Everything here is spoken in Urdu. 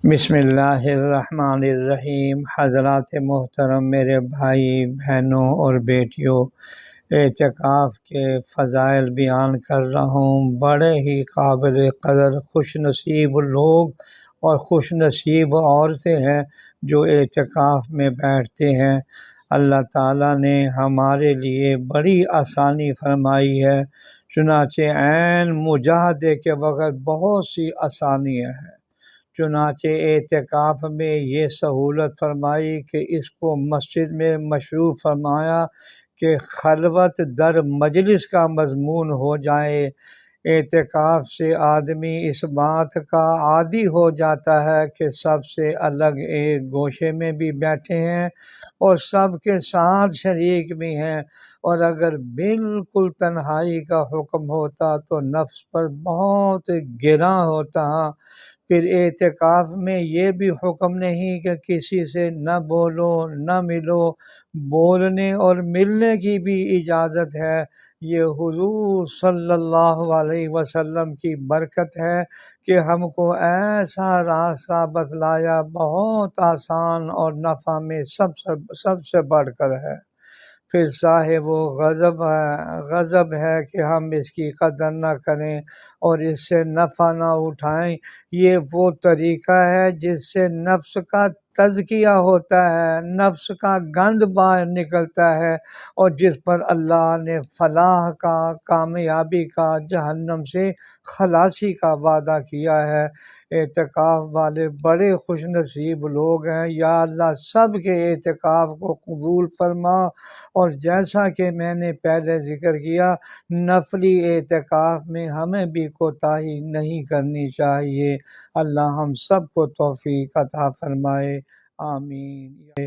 بسم اللہ الرحمن الرحیم۔ حضرات محترم، میرے بھائی بہنوں اور بیٹیوں، اعتکاف کے فضائل بیان کر رہا ہوں۔ بڑے ہی قابل قدر خوش نصیب لوگ اور خوش نصیب عورتیں ہیں جو اعتکاف میں بیٹھتے ہیں۔ اللہ تعالیٰ نے ہمارے لیے بڑی آسانی فرمائی ہے، چنانچہ عین مجاہدے کے وقت بہت سی آسانیاں ہیں۔ چنانچہ اعتکاف میں یہ سہولت فرمائی کہ اس کو مسجد میں مشروع فرمایا کہ خلوت در مجلس کا مضمون ہو جائے۔ اعتکاف سے آدمی اس بات کا عادی ہو جاتا ہے کہ سب سے الگ ایک گوشے میں بھی بیٹھے ہیں اور سب کے ساتھ شریک بھی ہیں، اور اگر بالکل تنہائی کا حکم ہوتا تو نفس پر بہت گراں ہوتا۔ پھر اعتکاف میں یہ بھی حکم نہیں کہ کسی سے نہ بولو نہ ملو، بولنے اور ملنے کی بھی اجازت ہے۔ یہ حضور صلی اللہ علیہ وسلم کی برکت ہے کہ ہم کو ایسا راستہ بتلایا، بہت آسان اور نفع میں سب سے بڑھ کر ہے۔ پھر صاحب و غضب ہے کہ ہم اس کی قدر نہ کریں اور اس سے نفع نہ اٹھائیں۔ یہ وہ طریقہ ہے جس سے نفس کا تزکیہ ہوتا ہے، نفس کا گند باہر نکلتا ہے، اور جس پر اللہ نے فلاح کا، کامیابی کا، جہنم سے خلاصی کا وعدہ کیا ہے۔ اعتکاف والے بڑے خوش نصیب لوگ ہیں۔ یا اللہ سب کے اعتکاف کو قبول فرما، اور جیسا کہ میں نے پہلے ذکر کیا، نفلی اعتکاف میں ہمیں بھی کوتاہی نہیں کرنی چاہیے۔ اللہ ہم سب کو توفیق عطا فرمائے، آمین۔